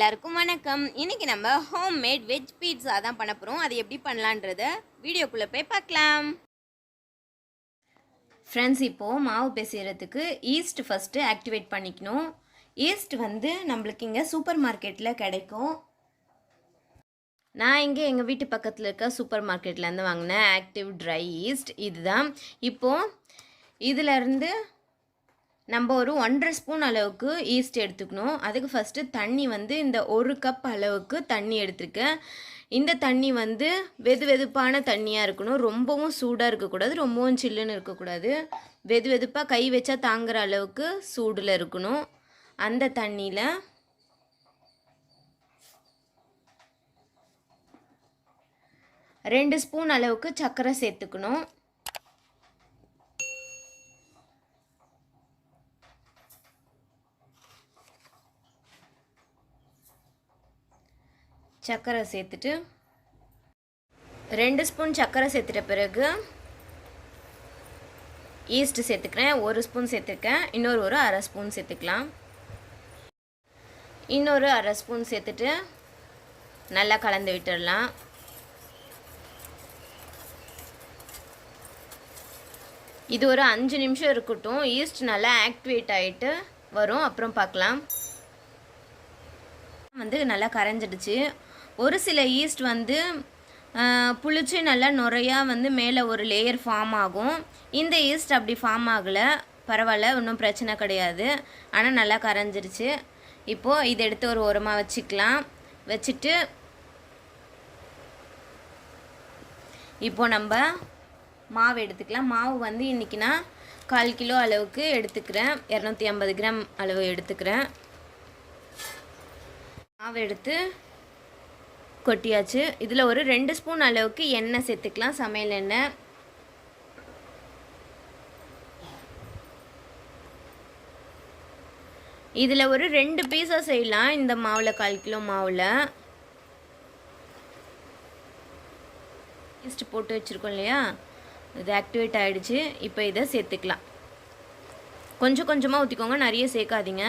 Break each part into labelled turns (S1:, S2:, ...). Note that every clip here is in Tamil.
S1: எல்லாருக்கும் வணக்கம். இன்னைக்கு நம்ம ஹோம் மேட் வெஜ் பீட்சா தான் பண்ண போகிறோம். அது எப்படி பண்ணலான்றத வீடியோக்குள்ளே போய் பார்க்கலாம். ஃப்ரெண்ட்ஸ், இப்போது மாவு பிசைகிறதுக்கு ஈஸ்ட் ஃபஸ்ட்டு ஆக்டிவேட் பண்ணிக்கணும். ஈஸ்ட் வந்து நம்மளுக்கு இங்கே சூப்பர் மார்க்கெட்டில் கிடைக்கும். நான் இங்கே எங்கள் வீட்டு பக்கத்தில் இருக்க சூப்பர் மார்க்கெட்லேருந்து வாங்கினேன் ஆக்டிவ் ட்ரை ஈஸ்ட். இதுதான். இப்போது இதிலேருந்து நம்ம ஒரு 1.5 ஸ்பூன் அளவுக்கு ஈஸ்ட் எடுத்துக்கணும். அதுக்கு ஃபஸ்ட்டு தண்ணி வந்து இந்த 1 கப் அளவுக்கு தண்ணி எடுத்துருக்கேன். இந்த தண்ணி வந்து வெதுப்பான தண்ணியாக இருக்கணும். ரொம்பவும் சூடாக இருக்கக்கூடாது, ரொம்பவும் சில்லுன்னு இருக்கக்கூடாது. வெதுப்பாக கை வச்சா தாங்குகிற அளவுக்கு சூடில் இருக்கணும். அந்த தண்ணியில் ரெண்டு ஸ்பூன் அளவுக்கு சர்க்கரை சேர்த்துக்கணும். சர்க்கரை சேர்த்துட்டு 2 ஸ்பூன் சர்க்கரை சேர்த்துட்ட பிறகு ஈஸ்ட் சேர்த்துக்கிறேன். 1 ஸ்பூன் சேர்த்துருக்கேன். இன்னொரு 1/2 ஸ்பூன் சேர்த்துக்கலாம். இன்னொரு 1/2 ஸ்பூன் சேர்த்துட்டு நல்லா கலந்து விட்டுடலாம். இது ஒரு 5 நிமிஷம் இருக்கட்டும். ஈஸ்ட் நல்லா ஆக்டிவேட் ஆகிட்டு வரும், அப்புறம் பார்க்கலாம். வந்து நல்லா கரைஞ்சிடுச்சு. ஒரு சில ஈஸ்ட் வந்து புளிச்சு நல்லா நுறையாக வந்து மேலே ஒரு லேயர் ஃபார்ம் ஆகும். இந்த ஈஸ்ட் அப்படி ஃபார்ம் ஆகலை, பரவாயில்ல, ஒன்றும் பிரச்சனை கிடையாது. ஆனால் நல்லா கரைஞ்சிருச்சு. இப்போது இதை எடுத்து ஒரு ஓரமாக வச்சுக்கலாம். வச்சுட்டு இப்போது நம்ம மாவு எடுத்துக்கலாம். மாவு வந்து இன்றைக்கி நான் 1/4 கிலோ அளவுக்கு எடுத்துக்கிறேன். 250 கிராம் அளவு எடுத்துக்கிறேன். மாவு எடுத்து கொட்டியாச்சு. இதில் ஒரு 2 ஸ்பூன் அளவுக்கு எண்ணெய் சேர்த்துக்கலாம், சமையல் எண்ணெய். இதில் ஒரு 2 பீஸாக செய்யலாம். இந்த மாவில் 1/4 கிலோ மாவில் ஈஸ்ட் போட்டு வச்சுருக்கோம் இல்லையா, இது ஆக்டிவேட் ஆகிடுச்சு. இப்போ இதை சேர்த்துக்கலாம். கொஞ்சம் கொஞ்சமாக ஊற்றிக்கோங்க, நிறைய சேர்க்காதீங்க.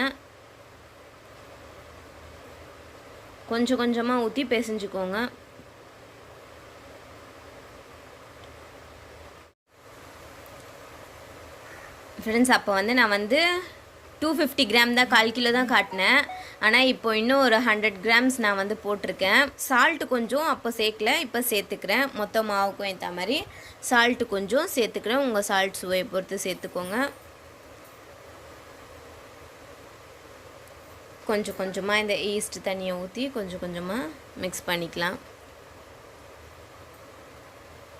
S1: கொஞ்சம் கொஞ்சமாக ஊற்றி பிசைஞ்சுக்கோங்க. ஃப்ரெண்ட்ஸ், அப்போ வந்து நான் வந்து 250 கிராம் தான், 1/4 கிலோ தான் காட்டினேன். ஆனால் இப்போ இன்னும் ஒரு 100 கிராம்ஸ் நான் வந்து போட்டிருக்கேன். சால்ட்டு கொஞ்சம் அப்போ சேர்க்கல, இப்போ சேர்த்துக்கிறேன். மொத்த மாவுக்கும் ஏற்ற மாதிரி சால்ட்டு கொஞ்சம் சேர்த்துக்கிறேன். உங்கள் சால்ட் சுவையை பொறுத்து சேர்த்துக்கோங்க. கொஞ்சம் கொஞ்சமாக இந்த ஈஸ்ட் தண்ணியை ஊற்றி கொஞ்சம் கொஞ்சமாக மிக்ஸ் பண்ணிக்கலாம்.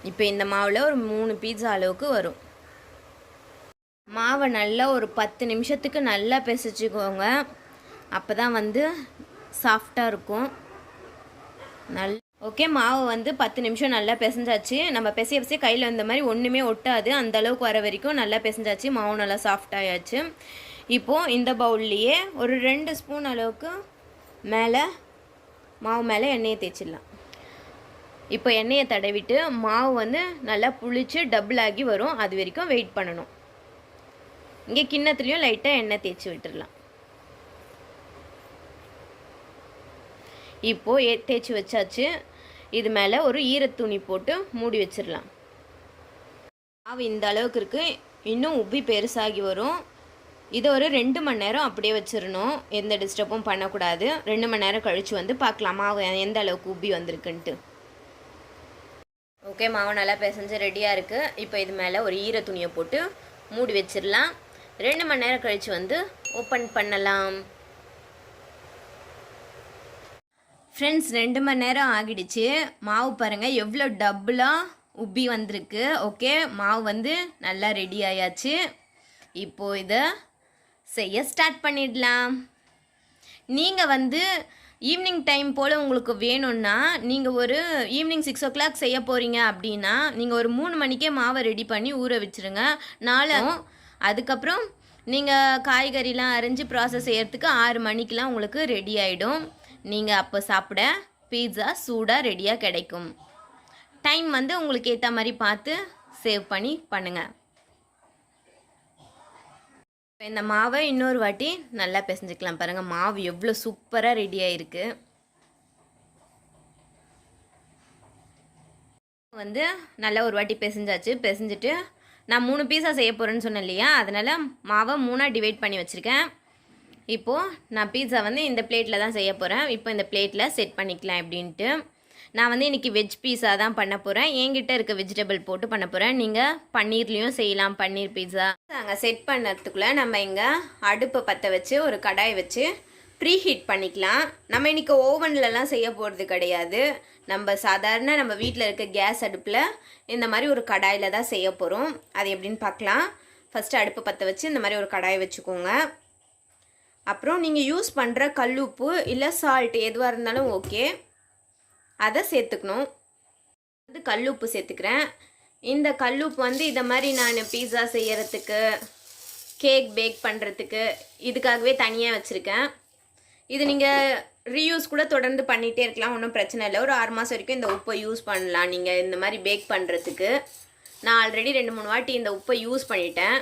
S1: இப்போ இந்த மாவில் ஒரு 3 பீட்சா அளவுக்கு வரும். மாவை நல்லா ஒரு 10 நிமிஷத்துக்கு நல்லா பிசைச்சிக்கோங்க. அப்போ தான் வந்து சாஃப்டாக இருக்கும். ஓகே, மாவு வந்து 10 நிமிஷம் நல்லா பிசைஞ்சாச்சு. நம்ம பிசைய கையில் வந்த மாதிரி ஒன்றுமே ஒட்டாது, அந்த அளவுக்கு வர வரைக்கும் நல்லா பிசைஞ்சாச்சு. மாவு நல்லா சாஃப்டாகியாச்சு. இப்போது இந்த பவுல்லையே ஒரு 2 ஸ்பூன் அளவுக்கு மாவு மேலே எண்ணெயை தேய்ச்சிடலாம். இப்போ எண்ணெயை தடவிட்டு மாவு வந்து நல்லா புளிச்சு டபுள் ஆகி வரும், அது வரைக்கும் வெயிட் பண்ணணும். இங்கே கிண்ணத்துலேயும் லைட்டாக எண்ணெய் தேய்ச்சி விட்டுடலாம். இப்போது தேய்ச்சி வச்சாச்சு. இது மேலே ஒரு ஈரத்துணி போட்டு மூடி வச்சிடலாம். மாவு இந்த அளவுக்கு இருக்குது. இன்னும் உப்பி பெருசாகி வரும். இதை ஒரு 2 மணி நேரம் அப்படியே வச்சிடணும். எந்த டிஸ்டர்பும் பண்ணக்கூடாது. 2 மணி நேரம் கழித்து வந்து பார்க்கலாம் மாவு எந்த அளவுக்கு உப்பி வந்திருக்குன்ட்டு. ஓகே, மாவு நல்லா பிசைஞ்சு ரெடியாக இருக்குது. இப்போ இது மேலே ஒரு ஈர துணியை போட்டு மூடி வச்சிடலாம். 2 மணி நேரம் கழித்து வந்து ஓப்பன் பண்ணலாம். ஃப்ரெண்ட்ஸ், 2 மணி நேரம் ஆகிடுச்சு. மாவு பாருங்கள் எவ்வளோ டபுளாக உப்பி வந்திருக்கு. ஓகே, மாவு வந்து நல்லா ரெடி ஆயாச்சு. இப்போது இதை செய்ய ஸ்டார்ட் பண்ணிடலாம். நீங்கள் வந்து ஈவினிங் டைம் போல் உங்களுக்கு வேணும்னா நீங்கள் ஒரு ஈவினிங் 6 o'clock செய்ய போகிறீங்க அப்படின்னா நீங்கள் ஒரு 3 மணிக்கே மாவை ரெடி பண்ணி ஊற வச்சுருங்க. அதுக்கப்புறம் நீங்கள் காய்கறிலாம் அரைஞ்சி ப்ராசஸ் செய்யறதுக்கு 6 மணிக்கெலாம் உங்களுக்கு ரெடி ஆகிடும். நீங்கள் அப்போ சாப்பிட பீட்சா சூடாக ரெடியாக கிடைக்கும். டைம் வந்து உங்களுக்கு ஏற்ற மாதிரி பார்த்து சேவ் பண்ணி பண்ணுங்கள். இந்த மாவை இன்னொரு வாட்டி நல்லா பிசைஞ்சிக்கலாம். பாருங்கள் மாவு எவ்வளோ சூப்பராக ரெடி ஆகிருக்கு. வந்து நல்லா ஒரு வாட்டி பிசைஞ்சாச்சு. பிசைஞ்சிட்டு நான் 3 பீஸாக செய்ய போகிறேன்னு சொன்னேன் இல்லையா, அதனால் மாவை 3ஆக டிவைட் பண்ணி வச்சுருக்கேன். இப்போது நான் பீஸா வந்து இந்த பிளேட்டில் தான் செய்ய போகிறேன். இப்போ இந்த பிளேட்டில் செட் பண்ணிக்கலாம் எப்படின்ட்டு. நான் வந்து இன்றைக்கி வெஜ் பீஸா தான் பண்ண போகிறேன். என்கிட்ட இருக்க வெஜிடபிள் போட்டு பண்ண போகிறேன். நீங்கள் பன்னீர்லேயும் செய்யலாம், பன்னீர் பீஸா. நாங்கள் செட் பண்ணுறதுக்குள்ளே நம்ம இங்கே அடுப்பை பற்ற வச்சு ஒரு கடாய் வச்சு ப்ரீ ஹீட் பண்ணிக்கலாம். நம்ம இன்றைக்கி ஓவன்லலாம் செய்ய போகிறது கிடையாது. நம்ம சாதாரண நம்ம வீட்டில் இருக்க கேஸ் அடுப்பில் இந்த மாதிரி ஒரு கடாயில் தான் செய்ய போகிறோம். அது எப்படின்னு பார்க்கலாம். ஃபஸ்ட்டு அடுப்பை பற்ற வச்சு இந்த மாதிரி ஒரு கடாயை வச்சுக்கோங்க. அப்புறம் நீங்கள் யூஸ் பண்ணுற கல்லுப்பு இல்லை சால்ட் எதுவாக இருந்தாலும் ஓகே, அதை சேர்த்துக்கணும். வந்து கல்லுப்பு சேர்த்துக்கிறேன். இந்த கல்லுப்பு வந்து இதை மாதிரி நான் பீஸா செய்கிறதுக்கு, கேக் பேக் பண்ணுறதுக்கு இதுக்காகவே தனியாக வச்சுருக்கேன். இது நீங்கள் ரீயூஸ் கூட தொடர்ந்து பண்ணிகிட்டே இருக்கலாம், ஒன்றும் பிரச்சனை இல்லை. ஒரு 6 மாதம் வரைக்கும் இந்த உப்பை யூஸ் பண்ணலாம் நீங்கள் இந்த மாதிரி பேக் பண்ணுறதுக்கு. நான் ஆல்ரெடி 2-3 வாட்டி இந்த உப்பை யூஸ் பண்ணிட்டேன்,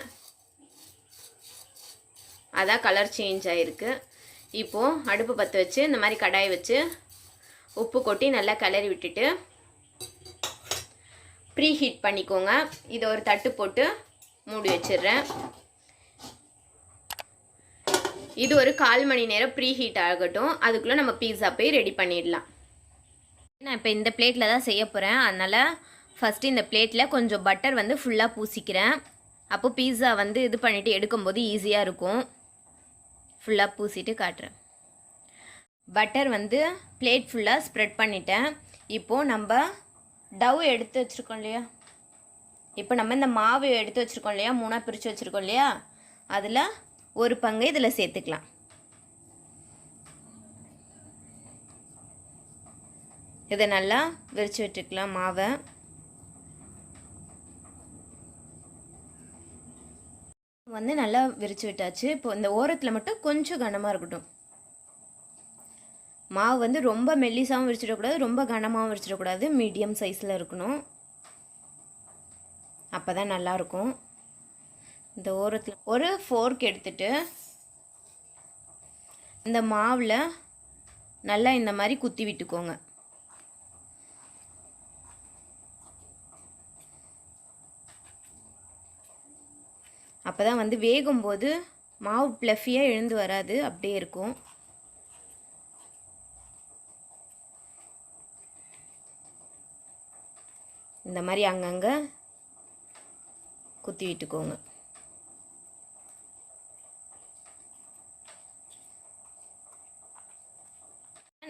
S1: அதான் கலர் சேஞ்ச் ஆகிருக்கு. இப்போது அடுப்பு பற்ற வச்சு இந்த மாதிரி கடாய் வச்சு உப்பு கொட்டி நல்லா கிளறி விட்டுட்டு ப்ரீ ஹீட் பண்ணிக்கோங்க. இதை ஒரு தட்டு போட்டு மூடி வச்சிடுறேன். இது ஒரு 1/4 மணி நேரம் ப்ரீ ஹீட் ஆகட்டும். அதுக்குள்ளே நம்ம பீஸா போய் ரெடி பண்ணிடலாம். நான் இப்போ இந்த பிளேட்டில் தான் செய்ய போகிறேன். அதனால் ஃபஸ்ட்டு இந்த பிளேட்டில் கொஞ்சம் பட்டர் வந்து ஃபுல்லாக பூசிக்கிறேன். அப்போது பீஸா வந்து இது பண்ணிவிட்டு எடுக்கும்போது ஈஸியாக இருக்கும். ஃபுல்லாக பூசிட்டு காட்டுறேன். பட்டர் வந்து பிளேட் ஃபுல்லாக ஸ்ப்ரெட் பண்ணிட்டேன். இப்போது நம்ம டவ் எடுத்து வச்சுருக்கோம் இல்லையா, இப்போ நம்ம இந்த மாவு எடுத்து வச்சுருக்கோம் இல்லையா, 3ஆக பிரித்து வச்சுருக்கோம் இல்லையா, அதில் ஒரு பங்கு இதில் சேர்த்துக்கலாம். இதை நல்லா விரித்து விட்டுக்கலாம் மாவை. வந்து நல்லா விரித்து விட்டாச்சு. இப்போ இந்த ஓரத்தில் மட்டும் கொஞ்சம் கனமாக இருக்கட்டும். மாவு வந்து ரொம்ப மெல்லிசாகவும் விரிச்சிடக்கூடாது, ரொம்ப கனமாகவும் விரிச்சிடக்கூடாது, மீடியம் சைஸில் இருக்கணும். அப்போ தான் நல்லாயிருக்கும். இந்த ஓரத்தில் ஒரு ஃபோர்க் எடுத்துட்டு இந்த மாவில் நல்லா இந்த மாதிரி குத்தி விட்டுக்கோங்க. அப்போ தான் வந்து வேகும்போது மாவு ப்ளஃபியாக எழுந்து வராது, அப்படியே இருக்கும். இந்த மாதிரி அங்கங்கே குத்தி விட்டுக்கோங்க.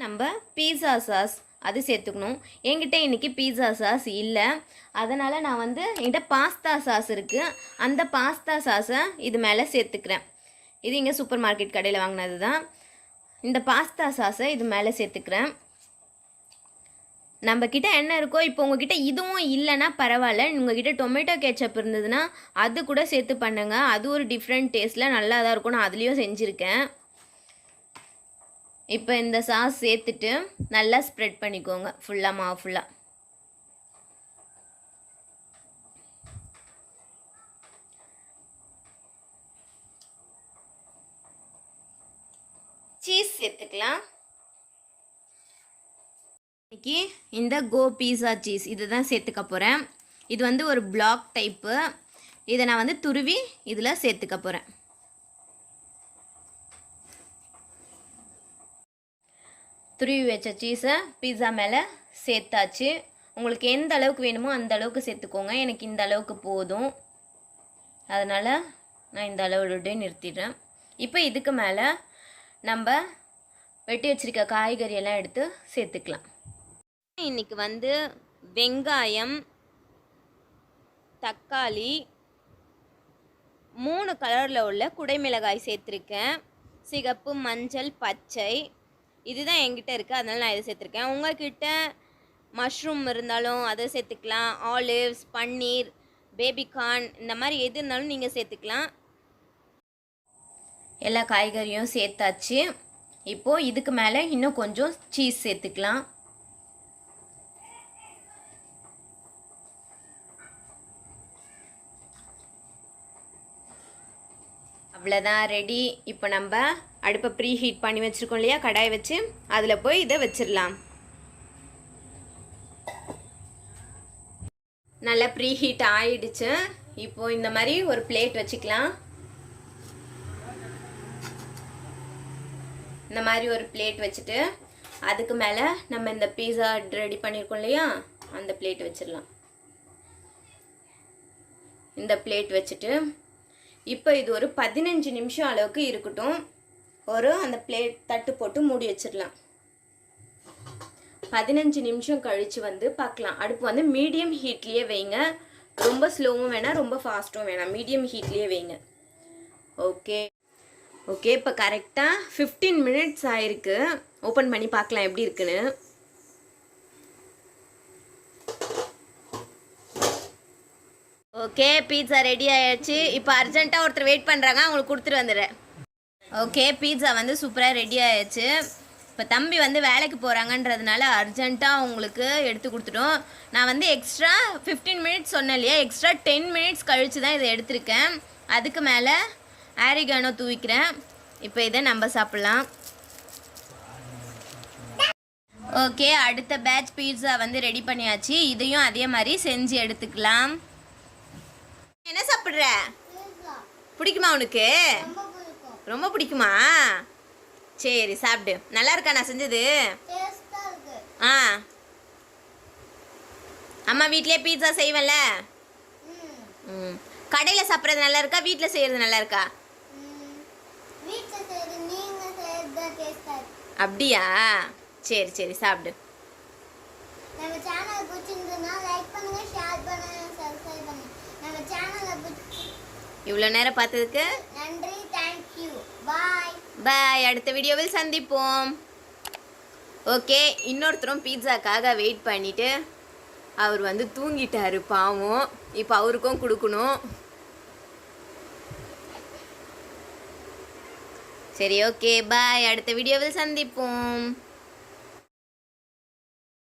S1: நம்ம பீஸா சாஸ் அது சேர்த்துக்கணும். என்கிட்ட இன்றைக்கி பீஸா சாஸ் இல்லை, அதனால் நான் வந்து என்கிட்ட பாஸ்தா சாஸ் இருக்குது. அந்த பாஸ்தா சாஸை இது மேலே சேர்த்துக்கிறேன். இது இங்கே சூப்பர் மார்க்கெட் கடையில் வாங்கினது தான். இந்த பாஸ்தா சாஸை இது மேலே சேர்த்துக்கிறேன். நம்மக்கிட்ட என்ன இருக்கோ, இப்போ உங்ககிட்ட இதுவும் இல்லைன்னா பரவாயில்ல, உங்ககிட்ட டொமேட்டோ கேச்சப் இருந்ததுன்னா அது கூட சேர்த்து பண்ணுங்கள். அது ஒரு டிஃப்ரெண்ட் டேஸ்ட்டில் நல்லா தான் இருக்கும். நான் அதுலேயும் செஞ்சுருக்கேன். இப்போ இந்த சாஸ் சேர்த்துட்டு நல்லா ஸ்ப்ரெட் பண்ணிக்கோங்க ஃபுல்லாக, மாவு ஃபுல்லாக. சீஸ் சேர்த்துக்கலாம். இன்றைக்கி இந்த கோ பீஸா சீஸ் இது தான் சேர்த்துக்க போகிறேன். இது வந்து ஒரு பிளாக் டைப்பு. இதை நான் வந்து துருவி இதில் சேர்த்துக்க போகிறேன். துருவி வச்ச சீஸை பீஸா மேலே சேர்த்தாச்சு. உங்களுக்கு எந்த அளவுக்கு வேணுமோ அந்த அளவுக்கு சேர்த்துக்கோங்க. எனக்கு இந்த அளவுக்கு போதும், அதனால் நான் இந்த அளவோட நிறுத்திடுறேன். இப்போ இதுக்கு மேலே நம்ம வெட்டி வச்சுருக்க காய்கறியெல்லாம் எடுத்து சேர்த்துக்கலாம். இன்றைக்கி வந்து வெங்காயம், தக்காளி, 3 கலரில் உள்ள குடைமிளகாய் சேர்த்துருக்கேன். சிகப்பு, மஞ்சள், பச்சை, இதுதான் என்கிட்ட இருக்குது, அதனால் நான் இதை சேர்த்துருக்கேன். உங்கள்கிட்ட மஷ்ரூம் இருந்தாலும் அதை சேர்த்துக்கலாம். ஆலிவ்ஸ், பன்னீர், பேபிகார்ன், இந்த மாதிரி எது இருந்தாலும் நீங்கள் சேர்த்துக்கலாம். எல்லா காய்கறியும் சேர்த்தாச்சு. இப்போது இதுக்கு மேலே இன்னும் கொஞ்சம் சீஸ் சேர்த்துக்கலாம். இவ்வளோதான் ரெடி. இப்போ நம்ம அடுப்பை ப்ரீ ஹீட் பண்ணி வச்சுருக்கோம் இல்லையா, கடாய் வச்சு அதில் போய் இதை வச்சிடலாம். நல்லா ப்ரீ ஹீட் ஆயிடுச்சு. இப்போ இந்த மாதிரி ஒரு பிளேட் வச்சுக்கலாம். இந்த மாதிரி ஒரு பிளேட் வச்சுட்டு அதுக்கு மேலே நம்ம இந்த பீஸா ரெடி பண்ணியிருக்கோம் இல்லையா, அந்த பிளேட் வச்சிடலாம். இந்த பிளேட் வச்சுட்டு இப்போ இது ஒரு 15 நிமிஷம் அளவுக்கு இருக்கட்டும். அந்த பிளேட் தட்டு போட்டு மூடி வச்சிடலாம். 15 நிமிஷம் கழித்து வந்து பார்க்கலாம். அடுப்பு வந்து மீடியம் ஹீட்லேயே வைங்க. ரொம்ப ஸ்லோவும் வேணாம், ரொம்ப ஃபாஸ்ட்டும் வேணாம், மீடியம் ஹீட்லேயே வைங்க. ஓகே இப்போ கரெக்டாக 15 மினிட்ஸ் ஆயிருக்கு. ஓப்பன் பண்ணி பார்க்கலாம் எப்படி இருக்குன்னு. ஓகே, பீட்சா ரெடி ஆயிடுச்சு. இப்போ அர்ஜென்ட்டாக ஒருத்தர் வெயிட் பண்ணுறாங்க, அவங்களுக்கு கொடுத்துட்டு வந்துடுறேன். ஓகே, பீட்சா வந்து சூப்பராக ரெடி ஆயிடுச்சு. இப்போ தம்பி வந்து வேலைக்கு போகிறாங்கன்றதுனால அர்ஜென்ட்டாக அவங்களுக்கு எடுத்து கொடுத்துட்டோம். நான் வந்து எக்ஸ்ட்ரா 15 மினிட்ஸ் சொன்னேன் இல்லையா, எக்ஸ்ட்ரா 10 மினிட்ஸ் கழித்து தான் இதை எடுத்திருக்கேன். அதுக்கு மேலே ஆரிகானோ தூவிக்கிறேன். இப்போ இதை நம்ம சாப்பிட்லாம். ஓகே, அடுத்த பேட்ச் பீட்சா வந்து ரெடி பண்ணியாச்சு. இதையும் அதே மாதிரி செஞ்சு எடுத்துக்கலாம். என்ன சாப்பிட்ற? பிடிக்குமா உனக்கு? ரொம்ப பிடிக்குமா? சரி சாப்பிடு. நல்லா இருக்கா நான் செஞ்சது? ஆ, அம்மா வீட்லயே பீட்சா செய்வேன்ல. கடையில் சாப்பிட்றது நல்லா இருக்கா, வீட்டில் செய்கிறது நல்லா இருக்கா? அப்படியா? சரி சரி சாப்பிடு. இவ்வளோ நேரம் பார்த்ததுக்கு நன்றி. தேங்க்யூ. பாய் பாய். அடுத்த வீடியோவில் சந்திப்போம். ஓகே, இன்னொருத்தரும் பீட்சாக்காக வெயிட் பண்ணிட்டு அவர் வந்து தூங்கிட்டாரு பாவம். இப்போ அவருக்கும் கொடுக்கணும். சரி ஓகே பாய். அடுத்த வீடியோவில் சந்திப்போம்.